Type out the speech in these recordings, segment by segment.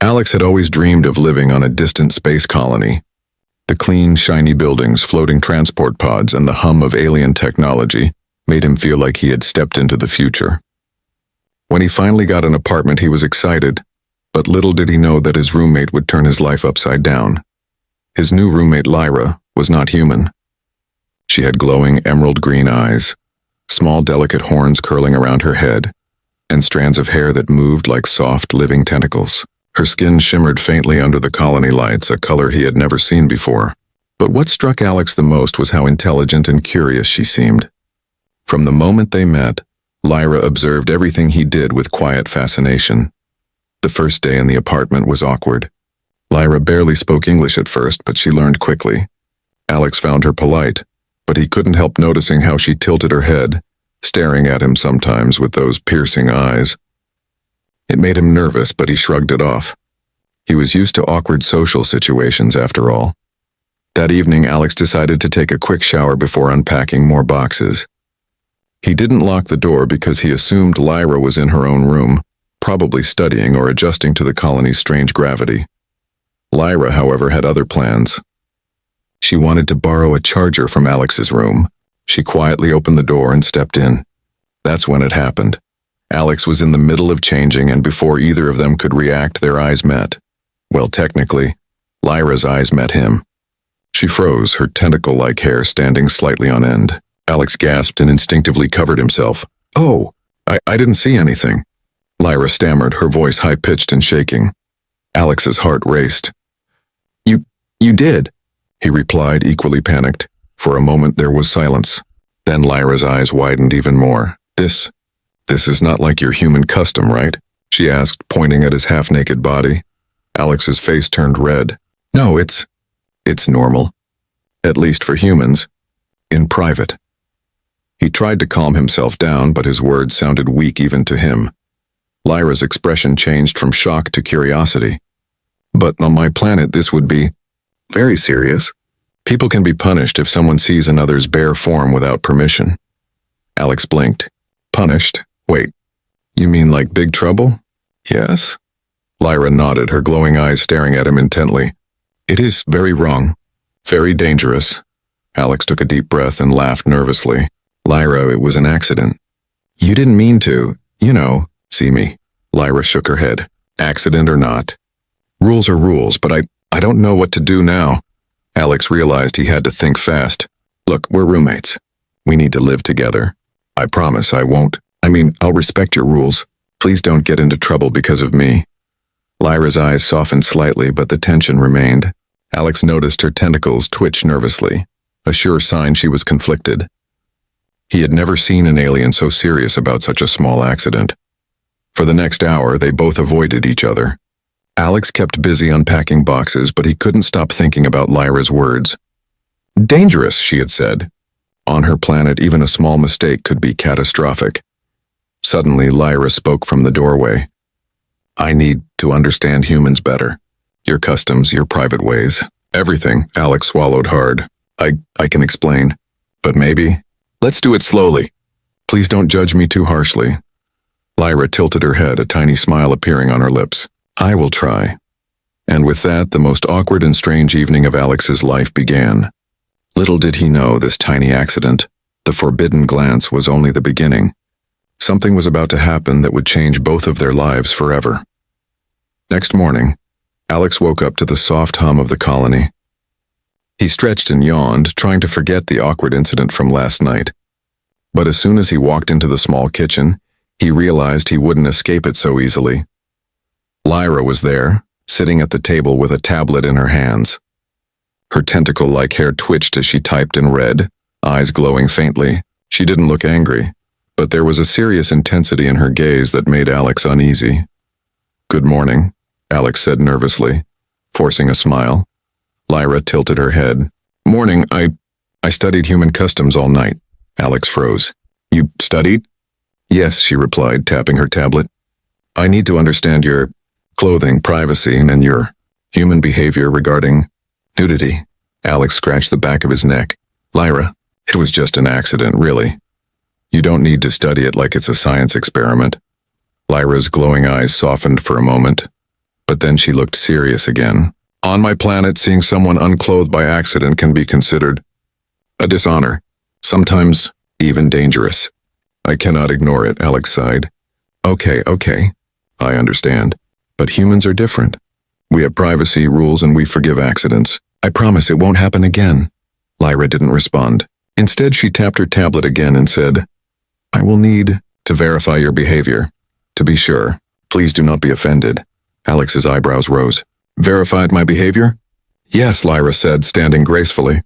Alex had always dreamed of living on a distant space colony. The clean, shiny buildings, floating transport pods, and the hum of alien technology made him feel like he had stepped into the future. When he finally got an apartment, he was excited, but little did he know that his roommate would turn his life upside down. His new roommate, Lyra, was not human. She had glowing emerald green eyes, small delicate horns curling around her head, and strands of hair that moved like soft, living tentacles. Her skin shimmered faintly under the colony lights, a color he had never seen before. But what struck Alex the most was how intelligent and curious she seemed. From the moment they met, Lyra observed everything he did with quiet fascination. The first day in the apartment was awkward. Lyra barely spoke English at first, but she learned quickly. Alex found her polite, but he couldn't help noticing how she tilted her head, staring at him sometimes with those piercing eyes. It made him nervous, but he shrugged it off. He was used to awkward social situations after all. That evening, Alex decided to take a quick shower before unpacking more boxes. He didn't lock the door because he assumed Lyra was in her own room, probably studying or adjusting to the colony's strange gravity. Lyra, however, had other plans. She wanted to borrow a charger from Alex's room. She quietly opened the door and stepped in. That's when it happened. Alex was in the middle of changing, and before either of them could react, their eyes met. Well, technically, Lyra's eyes met him. She froze, her tentacle-like hair standing slightly on end. Alex gasped and instinctively covered himself. "Oh, I didn't see anything." Lyra stammered, her voice high-pitched and shaking. Alex's heart raced. You did," he replied, equally panicked. For a moment there was silence. Then Lyra's eyes widened even more. This is not like your human custom, right?" she asked, pointing at his half-naked body. Alex's face turned red. "No, it's normal. At least for humans. In private." He tried to calm himself down, but his words sounded weak even to him. Lyra's expression changed from shock to curiosity. "But on my planet this would be very serious. People can be punished if someone sees another's bare form without permission." Alex blinked. "Punished? Wait, you mean like big trouble?" "Yes." Lyra nodded, her glowing eyes staring at him intently. "It is very wrong. Very dangerous." Alex took a deep breath and laughed nervously. "Lyra, it was an accident. You didn't mean to, see me." Lyra shook her head. "Accident or not. Rules are rules, but I don't know what to do now." Alex realized he had to think fast. "Look, we're roommates. We need to live together. I promise I'll respect your rules. Please don't get into trouble because of me." Lyra's eyes softened slightly, but the tension remained. Alex noticed her tentacles twitch nervously, a sure sign she was conflicted. He had never seen an alien so serious about such a small accident. For the next hour, they both avoided each other. Alex kept busy unpacking boxes, but he couldn't stop thinking about Lyra's words. "Dangerous," she had said. On her planet, even a small mistake could be catastrophic. Suddenly, Lyra spoke from the doorway. "I need to understand humans better. Your customs, your private ways. Everything." Alex swallowed hard. I can explain. But maybe, let's do it slowly. Please don't judge me too harshly." Lyra tilted her head, a tiny smile appearing on her lips. "I will try." And with that, the most awkward and strange evening of Alex's life began. Little did he know this tiny accident, the forbidden glance, was only the beginning. Something was about to happen that would change both of their lives forever. Next morning, Alex woke up to the soft hum of the colony. He stretched and yawned, trying to forget the awkward incident from last night. But as soon as he walked into the small kitchen, he realized he wouldn't escape it so easily. Lyra was there, sitting at the table with a tablet in her hands. Her tentacle-like hair twitched as she typed and read, eyes glowing faintly. She didn't look angry, but there was a serious intensity in her gaze that made Alex uneasy. "Good morning," Alex said nervously, forcing a smile. Lyra tilted her head. "Morning, I studied human customs all night." Alex froze. "You studied?" "Yes," she replied, tapping her tablet. "I need to understand your clothing, privacy, and your human behavior regarding nudity." Alex scratched the back of his neck. "Lyra, it was just an accident, really. You don't need to study it like it's a science experiment." Lyra's glowing eyes softened for a moment. But then she looked serious again. On my planet, seeing someone unclothed by accident can be considered a dishonor, sometimes even dangerous. I cannot ignore it, Alex sighed. Okay, I understand. But humans are different. We have privacy rules and we forgive accidents. I promise it won't happen again. Lyra didn't respond. Instead, she tapped her tablet again and said, I will need to verify your behavior. To be sure, please do not be offended. Alex's eyebrows rose. Verified my behavior? Yes, Lyra said, standing gracefully.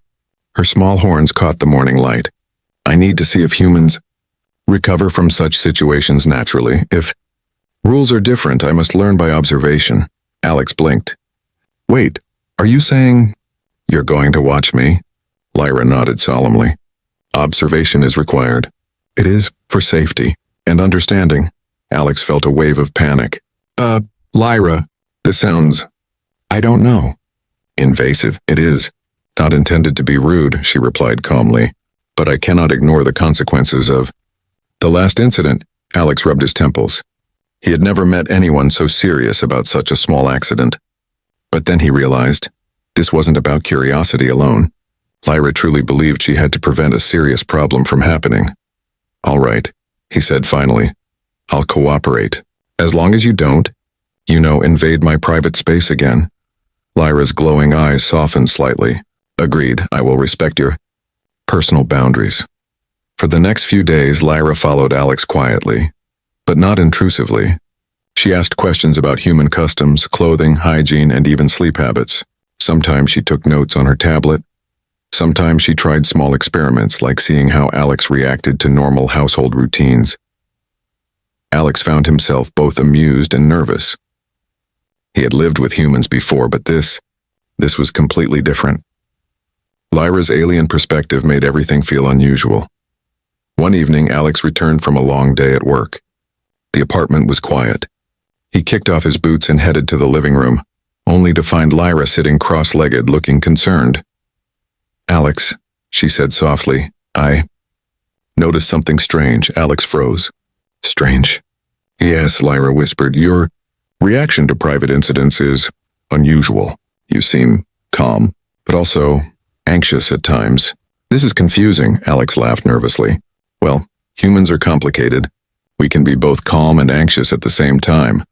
Her small horns caught the morning light. I need to see if humans recover from such situations naturally. If rules are different, I must learn by observation. Alex blinked. Wait, are you saying you're going to watch me? Lyra nodded solemnly. Observation is required. It is for safety and understanding. Alex felt a wave of panic. Lyra, this sounds, I don't know. Invasive, it is. Not intended to be rude, she replied calmly. But I cannot ignore the consequences of the last incident. Alex rubbed his temples. He had never met anyone so serious about such a small accident. But then he realized this wasn't about curiosity alone. Lyra truly believed she had to prevent a serious problem from happening. All right, he said finally. I'll cooperate. As long as you don't, invade my private space again. Lyra's glowing eyes softened slightly. Agreed, I will respect your personal boundaries. For the next few days, Lyra followed Alex quietly, but not intrusively. She asked questions about human customs, clothing, hygiene, and even sleep habits. Sometimes she took notes on her tablet. Sometimes she tried small experiments, like seeing how Alex reacted to normal household routines. Alex found himself both amused and nervous. He had lived with humans before, but this was completely different. Lyra's alien perspective made everything feel unusual. One evening, Alex returned from a long day at work. The apartment was quiet. He kicked off his boots and headed to the living room, only to find Lyra sitting cross-legged, looking concerned. Alex, she said softly, I noticed something strange. Alex froze. Strange? Yes, Lyra whispered. Your reaction to private incidents is unusual. You seem calm, but also anxious at times. This is confusing, Alex laughed nervously. Well, humans are complicated. We can be both calm and anxious at the same time.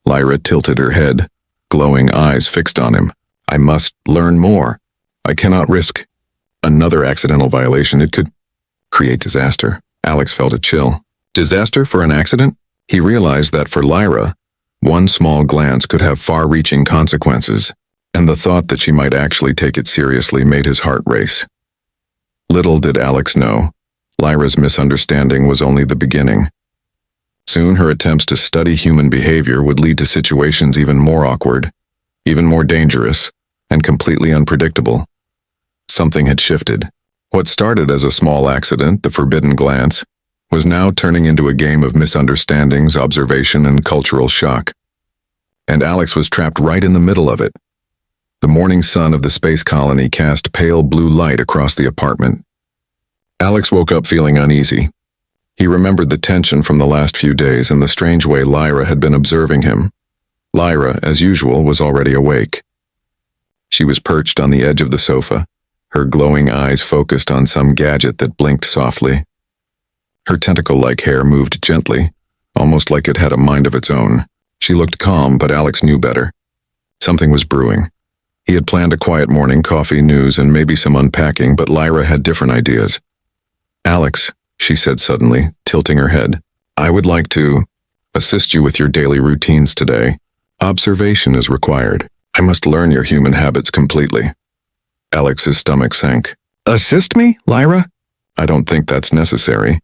Lyra tilted her head, glowing eyes fixed on him. I must learn more. I cannot risk another accidental violation. It could create disaster. Alex felt a chill. Disaster for an accident? He realized that for Lyra, one small glance could have far-reaching consequences, and the thought that she might actually take it seriously made his heart race. Little did Alex know, Lyra's misunderstanding was only the beginning. Soon her attempts to study human behavior would lead to situations even more awkward, even more dangerous, and completely unpredictable. Something had shifted. What started as a small accident, the forbidden glance, was now turning into a game of misunderstandings, observation, and cultural shock. And Alex was trapped right in the middle of it. The morning sun of the space colony cast pale blue light across the apartment. Alex woke up feeling uneasy. He remembered the tension from the last few days and the strange way Lyra had been observing him. Lyra, as usual, was already awake. She was perched on the edge of the sofa, her glowing eyes focused on some gadget that blinked softly. Her tentacle-like hair moved gently, almost like it had a mind of its own. She looked calm, but Alex knew better. Something was brewing. He had planned a quiet morning, coffee, news, and maybe some unpacking, but Lyra had different ideas. Alex, she said suddenly, tilting her head, I would like to assist you with your daily routines today. Observation is required. I must learn your human habits completely. Alex's stomach sank. Assist me, Lyra? I don't think that's necessary.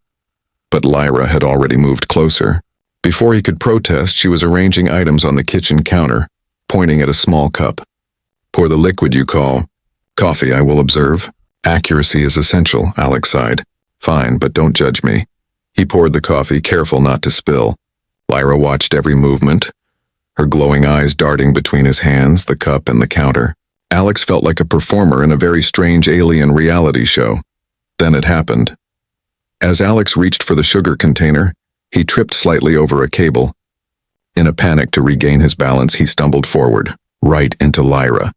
But Lyra had already moved closer. Before he could protest, she was arranging items on the kitchen counter, pointing at a small cup. Pour the liquid you call coffee, I will observe. Accuracy is essential, Alex sighed. Fine, but don't judge me. He poured the coffee, careful not to spill. Lyra watched every movement, her glowing eyes darting between his hands, the cup, and the counter. Alex felt like a performer in a very strange alien reality show. Then it happened. As Alex reached for the sugar container, he tripped slightly over a cable. In a panic to regain his balance, he stumbled forward, right into Lyra.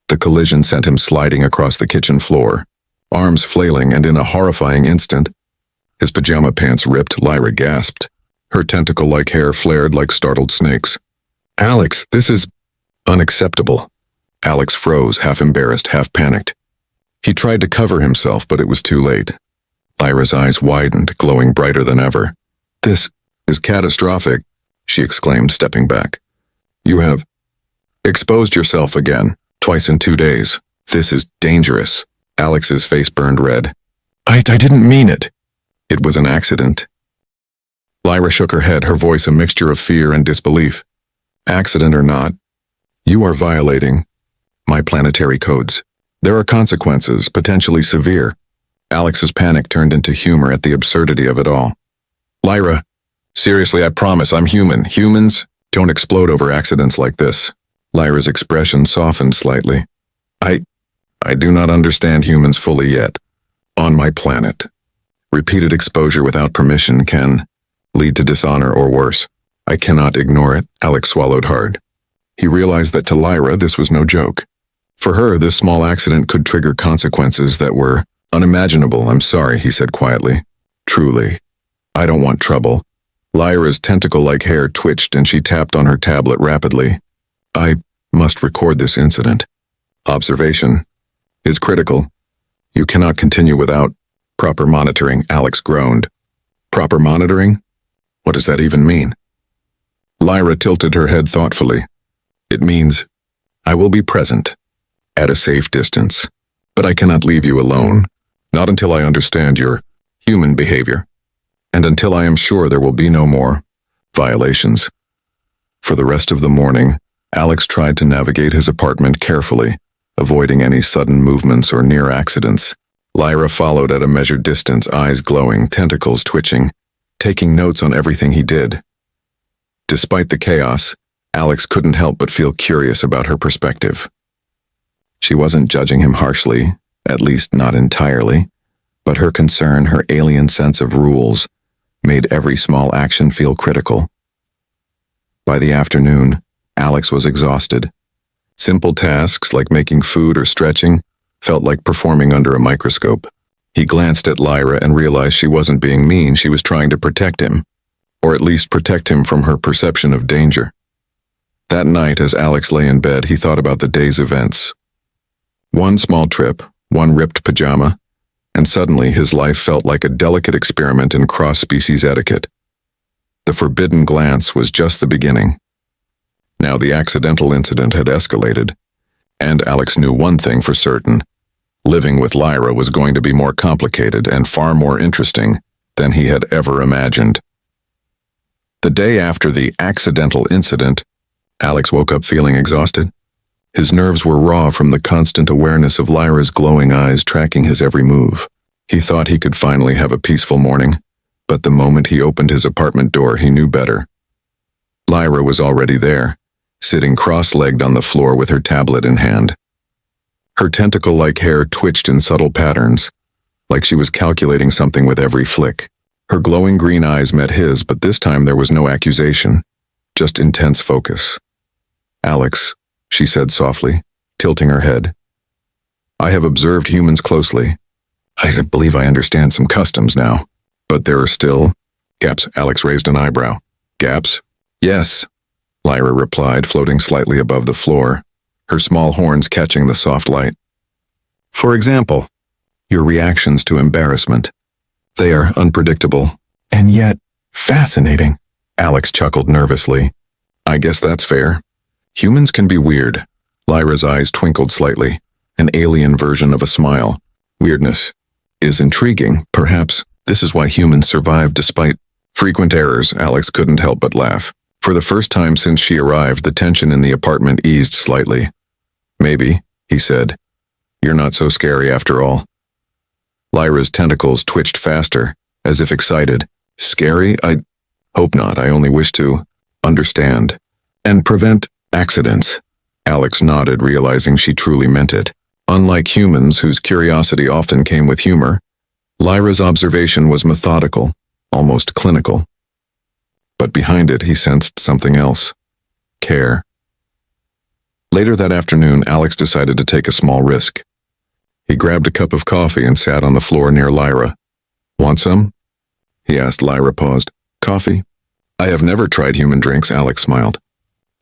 The collision sent him sliding across the kitchen floor, arms flailing, and in a horrifying instant, his pajama pants ripped. Lyra gasped. Her tentacle-like hair flared like startled snakes. "Alex, this is unacceptable." Alex froze, half embarrassed, half panicked. He tried to cover himself, but it was too late. Lyra's eyes widened, glowing brighter than ever. "This is catastrophic," she exclaimed, stepping back. "You have exposed yourself again, twice in 2 days. This is dangerous." Alex's face burned red. I didn't mean it. It was an accident." Lyra shook her head, her voice a mixture of fear and disbelief. "Accident or not, you are violating my planetary codes. There are consequences, potentially severe." Alex's panic turned into humor at the absurdity of it all. "Lyra, seriously, I promise I'm human. Humans don't explode over accidents like this." Lyra's expression softened slightly. I do not understand humans fully yet. On my planet, repeated exposure without permission can lead to dishonor or worse. I cannot ignore it." Alex swallowed hard. He realized that to Lyra this was no joke. For her, this small accident could trigger consequences that were unimaginable. "I'm sorry," he said quietly. "Truly, I don't want trouble." Lyra's tentacle-like hair twitched and she tapped on her tablet rapidly. "I must record this incident. Observation is critical. You cannot continue without proper monitoring." Alex groaned. "Proper monitoring? What does that even mean?" Lyra tilted her head thoughtfully. "It means I will be present, at a safe distance, but I cannot leave you alone, not until I understand your human behavior, and until I am sure there will be no more violations." For the rest of the morning, Alex tried to navigate his apartment carefully, avoiding any sudden movements or near accidents. Lyra followed at a measured distance, eyes glowing, tentacles twitching, taking notes on everything he did. Despite the chaos, Alex couldn't help but feel curious about her perspective. She wasn't judging him harshly, at least not entirely, but her concern, her alien sense of rules, made every small action feel critical. By the afternoon, Alex was exhausted. Simple tasks like making food or stretching felt like performing under a microscope. He glanced at Lyra and realized she wasn't being mean, she was trying to protect him, or at least protect him from her perception of danger. That night, as Alex lay in bed, he thought about the day's events. One small trip, one ripped pajama, and suddenly his life felt like a delicate experiment in cross-species etiquette. The forbidden glance was just the beginning. Now the accidental incident had escalated, and Alex knew one thing for certain. Living with Lyra was going to be more complicated and far more interesting than he had ever imagined. The day after the accidental incident, Alex woke up feeling exhausted. His nerves were raw from the constant awareness of Lyra's glowing eyes tracking his every move. He thought he could finally have a peaceful morning, but the moment he opened his apartment door, he knew better. Lyra was already there, sitting cross-legged on the floor with her tablet in hand. Her tentacle-like hair twitched in subtle patterns, like she was calculating something with every flick. Her glowing green eyes met his, but this time there was no accusation, just intense focus. "Alex," she said softly, tilting her head. "I have observed humans closely. I believe I understand some customs now, but there are still gaps." Alex raised an eyebrow. "Gaps?" "Yes," Lyra replied, floating slightly above the floor, her small horns catching the soft light. "For example, your reactions to embarrassment. They are unpredictable, and yet fascinating." Alex chuckled nervously. "I guess that's fair. Humans can be weird." Lyra's eyes twinkled slightly, an alien version of a smile. "Weirdness is intriguing. Perhaps this is why humans survive despite frequent errors." Alex couldn't help but laugh. For the first time since she arrived, the tension in the apartment eased slightly. "Maybe," he said. "You're not so scary after all." Lyra's tentacles twitched faster, as if excited. "Scary? I hope not. I only wish to understand and prevent accidents." Alex nodded, realizing she truly meant it. Unlike humans, whose curiosity often came with humor, Lyra's observation was methodical, almost clinical. but behind it he sensed something else. Care. Later that afternoon, Alex decided to take a small risk. He grabbed a cup of coffee and sat on the floor near Lyra. "Want some?" he asked. Lyra paused. "Coffee? I have never tried human drinks," Alex smiled.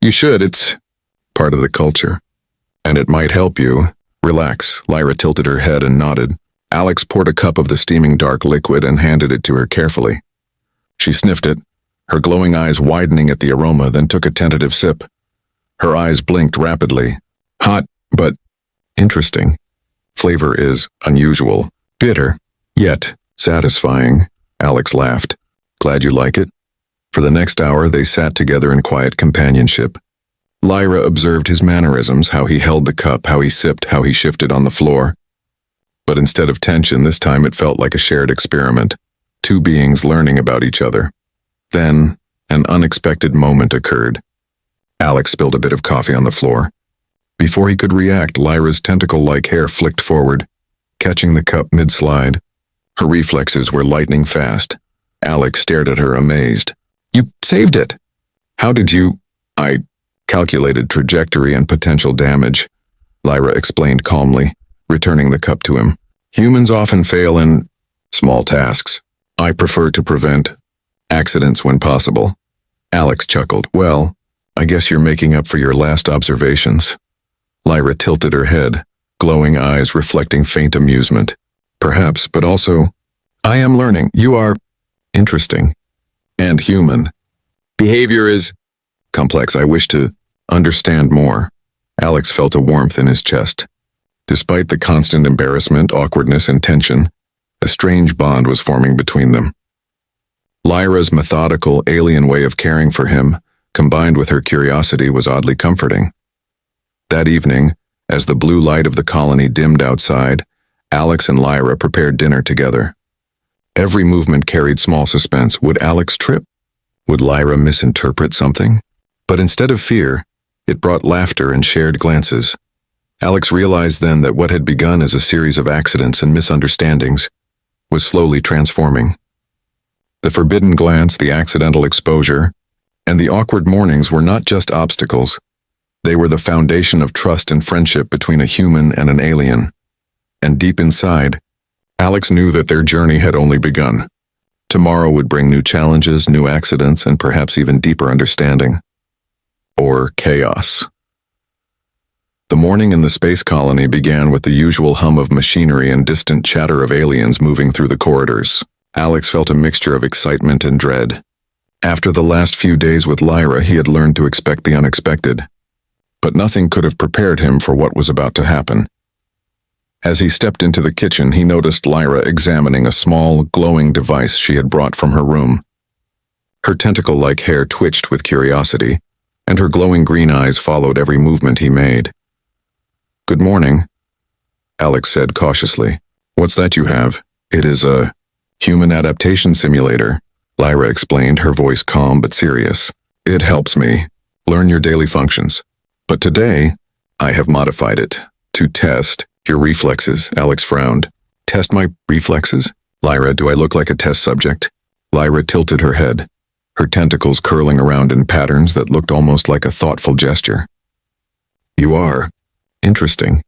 "You should, it's part of the culture. And it might help you. Relax." Lyra tilted her head and nodded. Alex poured a cup of the steaming dark liquid and handed it to her carefully. She sniffed it, her glowing eyes widening at the aroma, then took a tentative sip. Her eyes blinked rapidly. "Hot, but interesting. Flavor is unusual. Bitter, yet satisfying." Alex laughed. "Glad you like it?" For the next hour, they sat together in quiet companionship. Lyra observed his mannerisms, how he held the cup, how he sipped, how he shifted on the floor. But instead of tension, this time it felt like a shared experiment, two beings learning about each other. Then, an unexpected moment occurred. Alex spilled a bit of coffee on the floor. Before he could react, Lyra's tentacle-like hair flicked forward, catching the cup mid-slide. Her reflexes were lightning fast. Alex stared at her, amazed. "You saved it! How did you—" "I calculated trajectory and potential damage," Lyra explained calmly, returning the cup to him. "Humans often fail in small tasks. I prefer to prevent accidents when possible." Alex chuckled. "Well, I guess you're making up for your last observations." Lyra tilted her head, glowing eyes reflecting faint amusement. "Perhaps, but also, I am learning. You are interesting and human. Behavior is complex. I wish to understand more." Alex felt a warmth in his chest. Despite the constant embarrassment, awkwardness, and tension, a strange bond was forming between them. Lyra's methodical, alien way of caring for him, combined with her curiosity, was oddly comforting. That evening, as the blue light of the colony dimmed outside, Alex and Lyra prepared dinner together. Every movement carried small suspense. Would Alex trip? Would Lyra misinterpret something? But instead of fear, it brought laughter and shared glances. Alex realized then that what had begun as a series of accidents and misunderstandings was slowly transforming. The forbidden glance, the accidental exposure, and the awkward mornings were not just obstacles. They were the foundation of trust and friendship between a human and an alien. And deep inside, Alex knew that their journey had only begun. Tomorrow would bring new challenges, new accidents, and perhaps even deeper understanding. Or chaos. The morning in the space colony began with the usual hum of machinery and distant chatter of aliens moving through the corridors. Alex felt a mixture of excitement and dread. After the last few days with Lyra, he had learned to expect the unexpected. But nothing could have prepared him for what was about to happen. As he stepped into the kitchen, he noticed Lyra examining a small, glowing device she had brought from her room. Her tentacle-like hair twitched with curiosity, and her glowing green eyes followed every movement he made. "Good morning," Alex said cautiously. "What's that you have?" "It is a human adaptation simulator," Lyra explained, her voice calm but serious. "It helps me learn your daily functions. But today, I have modified it to test your reflexes." Alex frowned. "Test my reflexes? Lyra, do I look like a test subject?" Lyra tilted her head, her tentacles curling around in patterns that looked almost like a thoughtful gesture. "You are interesting,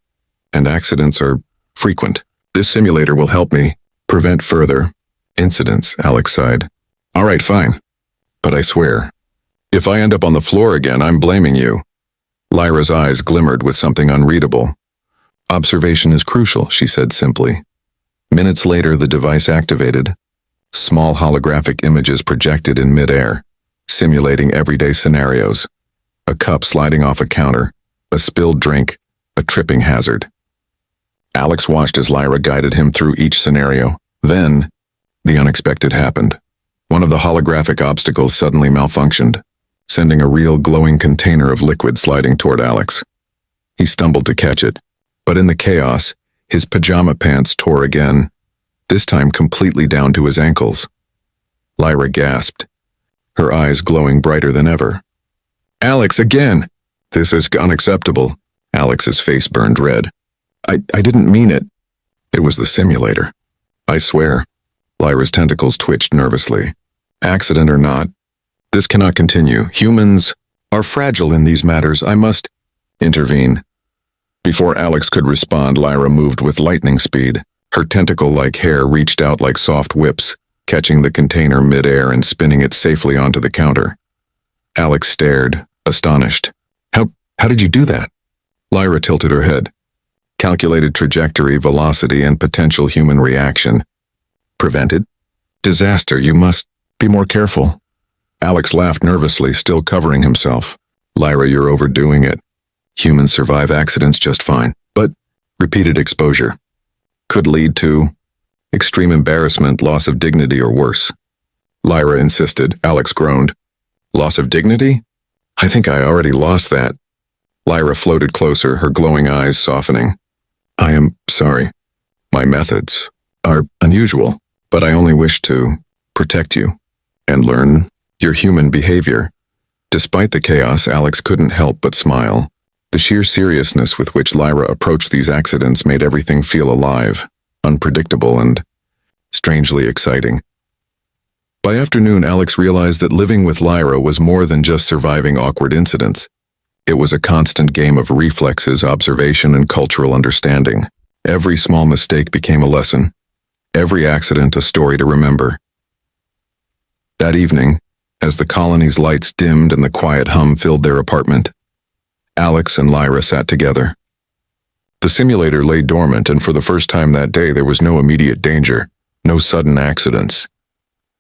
and accidents are frequent. This simulator will help me prevent further incidents," Alex sighed. "All right, fine. But I swear, if I end up on the floor again, I'm blaming you." Lyra's eyes glimmered with something unreadable. "Observation is crucial," she said simply. Minutes later, the device activated. Small holographic images projected in midair, simulating everyday scenarios. A cup sliding off a counter, a spilled drink, a tripping hazard. Alex watched as Lyra guided him through each scenario. Then, the unexpected happened. One of the holographic obstacles suddenly malfunctioned, sending a real glowing container of liquid sliding toward Alex. He stumbled to catch it, but in the chaos, his pajama pants tore again, this time completely down to his ankles. Lyra gasped, her eyes glowing brighter than ever. "Alex, again! This is unacceptable." Alex's face burned red. I didn't mean it. It was the simulator. I swear." Lyra's tentacles twitched nervously. "Accident or not, This cannot continue. Humans are fragile in these matters. I must intervene. Before Alex could respond, Lyra moved with lightning speed. Her tentacle-like hair reached out like soft whips, catching the container mid-air and spinning it safely onto the counter. Alex stared, astonished. How did you do that? Lyra tilted her head. Calculated trajectory, velocity, and potential human reaction. Prevented? Disaster, you must be more careful. Alex laughed nervously, still covering himself. Lyra, you're overdoing it. Humans survive accidents just fine, but repeated exposure could lead to extreme embarrassment, loss of dignity, or worse. Lyra insisted. Alex groaned. Loss of dignity? I think I already lost that. Lyra floated closer, her glowing eyes softening. I am sorry. My methods are unusual, but I only wish to protect you and learn your human behavior. Despite the chaos, Alex couldn't help but smile. The sheer seriousness with which Lyra approached these accidents made everything feel alive, unpredictable, and strangely exciting. By afternoon, Alex realized that living with Lyra was more than just surviving awkward incidents. It was a constant game of reflexes, observation, and cultural understanding. Every small mistake became a lesson. Every accident a story to remember. That evening, as the colony's lights dimmed and the quiet hum filled their apartment, Alex and Lyra sat together. The simulator lay dormant, and for the first time that day there was no immediate danger, no sudden accidents.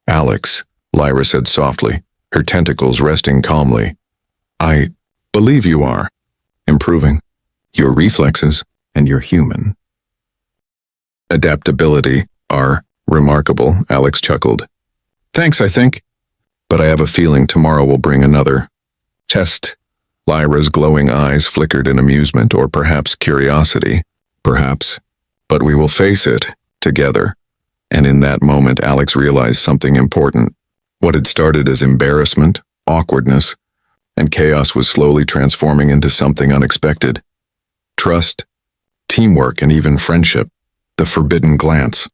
Alex, Lyra said softly, her tentacles resting calmly. I believe you are improving. Your reflexes and your human adaptability are remarkable, Alex chuckled. Thanks, I think. But I have a feeling tomorrow will bring another test. Lyra's glowing eyes flickered in amusement, or perhaps curiosity. Perhaps. But we will face it together. And in that moment, Alex realized something important. What had started as embarrassment, awkwardness, and chaos was slowly transforming into something unexpected. Trust, teamwork, and even friendship. The forbidden glance.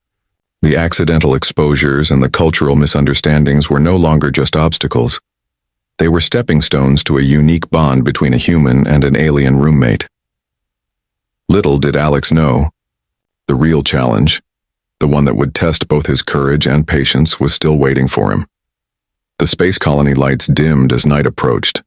The accidental exposures and the cultural misunderstandings were no longer just obstacles. They were stepping stones to a unique bond between a human and an alien roommate. Little did Alex know, the real challenge, the one that would test both his courage and patience, was still waiting for him. The space colony lights dimmed as night approached,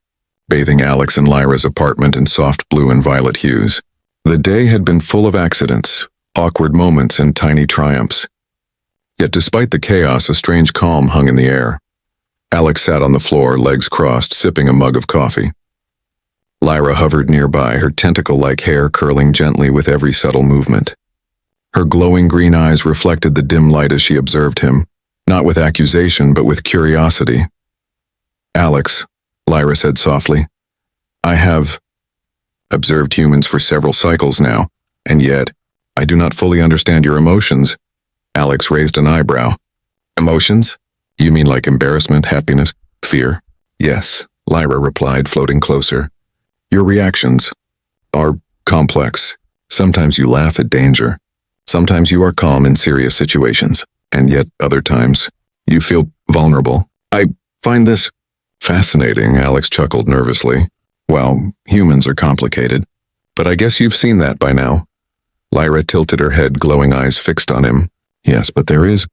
bathing Alex and Lyra's apartment in soft blue and violet hues. The day had been full of accidents, awkward moments, and tiny triumphs. Yet despite the chaos, a strange calm hung in the air. Alex sat on the floor, legs crossed, sipping a mug of coffee. Lyra hovered nearby, her tentacle-like hair curling gently with every subtle movement. Her glowing green eyes reflected the dim light as she observed him, not with accusation but with curiosity. Alex, Lyra said softly, I have observed humans for several cycles now, and yet I do not fully understand your emotions. Alex raised an eyebrow. Emotions? You mean like embarrassment, happiness, fear? Yes, Lyra replied, floating closer. Your reactions are complex. Sometimes you laugh at danger. Sometimes you are calm in serious situations. And yet other times you feel vulnerable. I find this fascinating, Alex chuckled nervously. Well, humans are complicated. But I guess you've seen that by now. Lyra tilted her head, glowing eyes fixed on him. Yes, but there is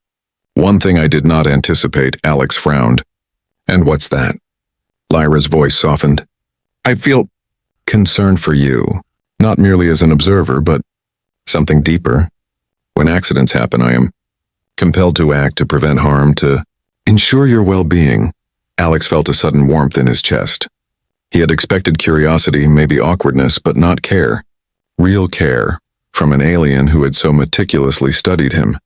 one thing I did not anticipate, Alex frowned. And what's that? Lyra's voice softened. I feel concern for you, not merely as an observer, but something deeper. When accidents happen, I am compelled to act to prevent harm, to ensure your well-being. Alex felt a sudden warmth in his chest. He had expected curiosity, maybe awkwardness, but not care. Real care, from an alien who had so meticulously studied him,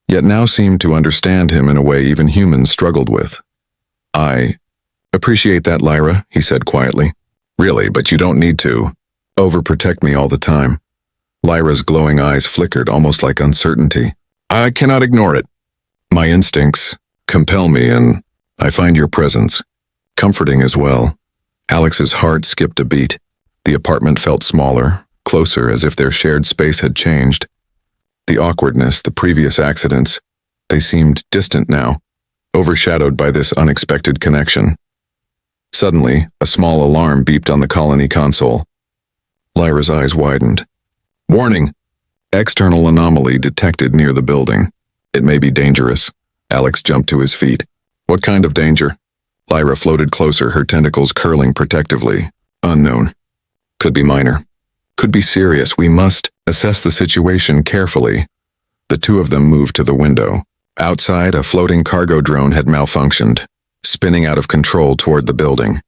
yet now seemed to understand him in a way even humans struggled with. I appreciate that, Lyra, he said quietly. Really, but you don't need to overprotect me all the time. Lyra's glowing eyes flickered, almost like uncertainty. I cannot ignore it. My instincts compel me, and I find your presence comforting as well. Alex's heart skipped a beat. The apartment felt smaller, closer, as if their shared space had changed. The awkwardness, the previous accidents, they seemed distant now, overshadowed by this unexpected connection. Suddenly, a small alarm beeped on the colony console. Lyra's eyes widened. Warning! External anomaly detected near the building. It may be dangerous. Alex jumped to his feet. What kind of danger? Lyra floated closer, her tentacles curling protectively. Unknown. Could be minor. Could be serious. We must assess the situation carefully. The two of them moved to the window. Outside, a floating cargo drone had malfunctioned, spinning out of control toward the building.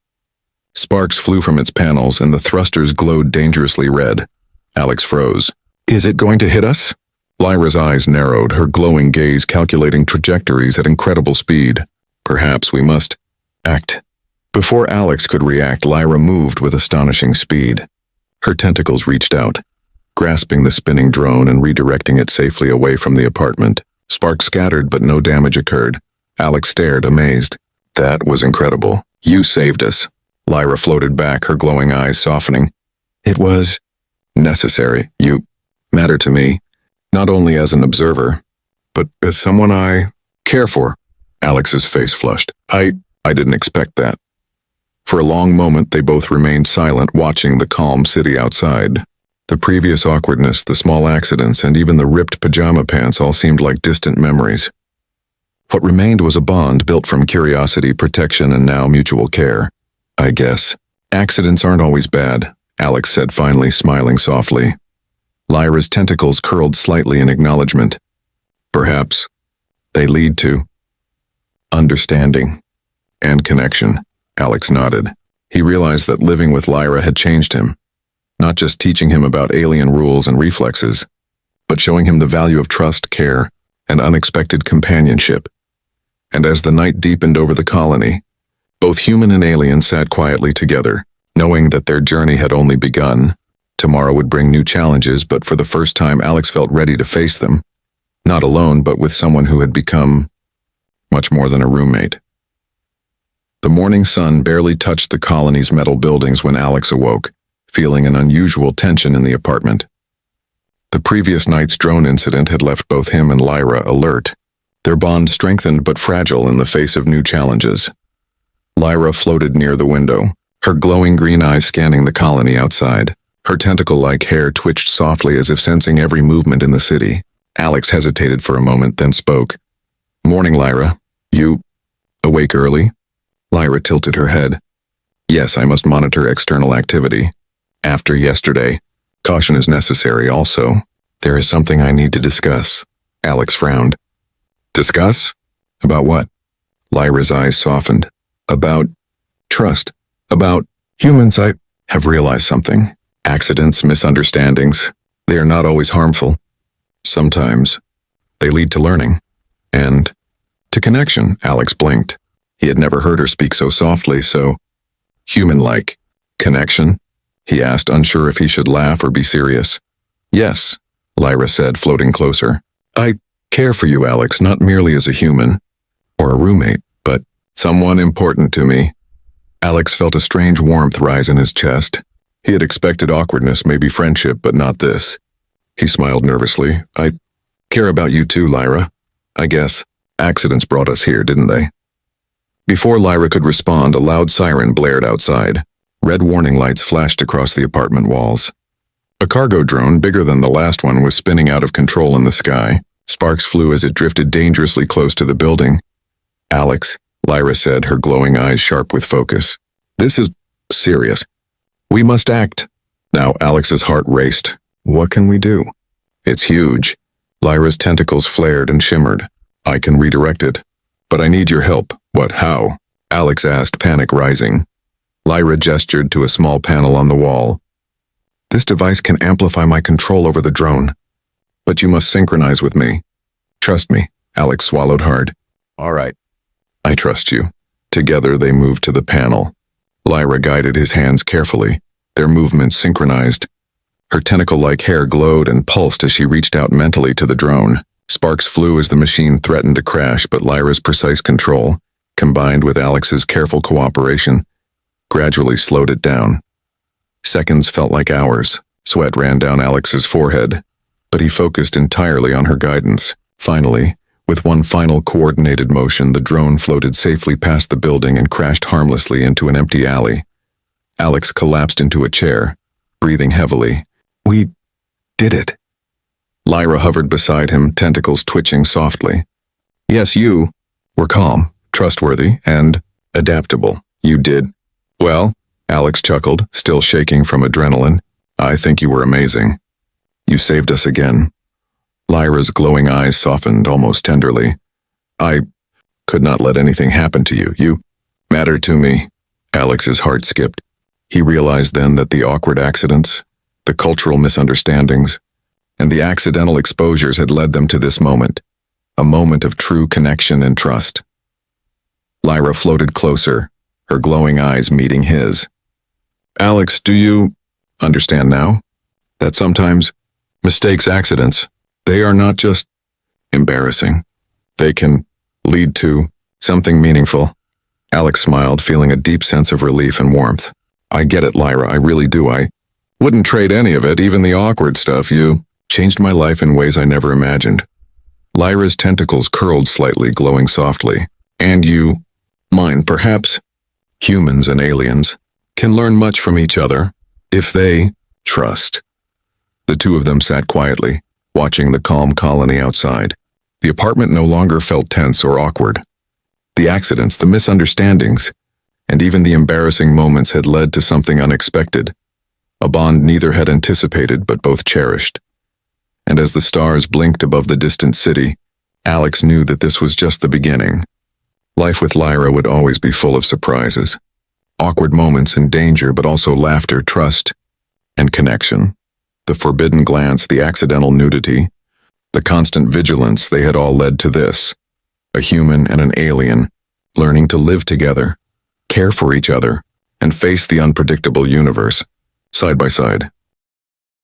Sparks flew from its panels and the thrusters glowed dangerously red. Alex froze. Is it going to hit us? Lyra's eyes narrowed, her glowing gaze calculating trajectories at incredible speed. Perhaps we must act. Before Alex could react, Lyra moved with astonishing speed. Her tentacles reached out, grasping the spinning drone and redirecting it safely away from the apartment. Sparks scattered, but no damage occurred. Alex stared, amazed. That was incredible. You saved us. Lyra floated back, her glowing eyes softening. It was necessary. You matter to me, not only as an observer, but as someone I care for. Alex's face flushed. I didn't expect that. For a long moment, they both remained silent, watching the calm city outside. The previous awkwardness, the small accidents, and even the ripped pajama pants all seemed like distant memories. What remained was a bond built from curiosity, protection, and now mutual care. I guess. Accidents aren't always bad, Alex said finally, smiling softly. Lyra's tentacles curled slightly in acknowledgement. Perhaps they lead to understanding and connection. Alex nodded. He realized that living with Lyra had changed him, not just teaching him about alien rules and reflexes, but showing him the value of trust, care, and unexpected companionship. And as the night deepened over the colony, both human and alien sat quietly together, knowing that their journey had only begun. Tomorrow would bring new challenges, but for the first time Alex felt ready to face them. Not alone, but with someone who had become much more than a roommate. The morning sun barely touched the colony's metal buildings when Alex awoke, feeling an unusual tension in the apartment. The previous night's drone incident had left both him and Lyra alert, their bond strengthened but fragile in the face of new challenges. Lyra floated near the window, her glowing green eyes scanning the colony outside. Her tentacle-like hair twitched softly as if sensing every movement in the city. Alex hesitated for a moment, then spoke. Morning, Lyra. You awake early? Lyra tilted her head. Yes, I must monitor external activity. After yesterday, caution is necessary also. There is something I need to discuss. Alex frowned. Discuss? About what? Lyra's eyes softened. About trust. About humans. I have realized something. Accidents, misunderstandings, they are not always harmful. Sometimes they lead to learning. And to connection. Alex blinked. He had never heard her speak so softly, so human-like. Connection? He asked, unsure if he should laugh or be serious. Yes, Lyra said, floating closer. I care for you, Alex, not merely as a human or a roommate, but someone important to me. Alex felt a strange warmth rise in his chest. He had expected awkwardness, maybe friendship, but not this. He smiled nervously. I care about you too, Lyra. I guess accidents brought us here, didn't they? Before Lyra could respond, a loud siren blared outside. Red warning lights flashed across the apartment walls. A cargo drone, bigger than the last one, was spinning out of control in the sky. Sparks flew as it drifted dangerously close to the building. Alex, Lyra said, her glowing eyes sharp with focus. This is serious. We must act. Now Alex's heart raced. What can we do? It's huge. Lyra's tentacles flared and shimmered. I can redirect it. But I need your help. What, how? Alex asked, panic rising. Lyra gestured to a small panel on the wall. This device can amplify my control over the drone. But you must synchronize with me. Trust me. Alex swallowed hard. All right. I trust you. Together they moved to the panel. Lyra guided his hands carefully, their movements synchronized. Her tentacle-like hair glowed and pulsed as she reached out mentally to the drone. Sparks flew as the machine threatened to crash, but Lyra's precise control, combined with Alex's careful cooperation, gradually slowed it down. Seconds felt like hours. Sweat ran down Alex's forehead, but he focused entirely on her guidance. Finally, With one final coordinated motion, the drone floated safely past the building and crashed harmlessly into an empty alley. Alex collapsed into a chair, breathing heavily. We did it. Lyra hovered beside him, tentacles twitching softly. Yes, you were calm, trustworthy, and adaptable. You did. Well, Alex chuckled, still shaking from adrenaline. I think you were amazing. You saved us again. Lyra's glowing eyes softened almost tenderly. I could not let anything happen to you. You mattered to me. Alex's heart skipped. He realized then that the awkward accidents, the cultural misunderstandings, and the accidental exposures had led them to this moment, a moment of true connection and trust. Lyra floated closer, her glowing eyes meeting his. Alex, do you understand now that sometimes mistakes, accidents, they are not just embarrassing. They can lead to something meaningful. Alex smiled, feeling a deep sense of relief and warmth. I get it, Lyra, I really do. I wouldn't trade any of it, even the awkward stuff. You changed my life in ways I never imagined. Lyra's tentacles curled slightly, glowing softly. And you, mine, perhaps. Humans and aliens can learn much from each other if they trust. The two of them sat quietly, watching the calm colony outside. The apartment no longer felt tense or awkward. The accidents, the misunderstandings, and even the embarrassing moments had led to something unexpected, a bond neither had anticipated but both cherished. And as the stars blinked above the distant city, Alex knew that this was just the beginning. Life with Lyra would always be full of surprises, awkward moments and danger, but also laughter, trust, and connection. The forbidden glance, the accidental nudity, the constant vigilance, they had all led to this. A human and an alien, learning to live together, care for each other, and face the unpredictable universe, side by side.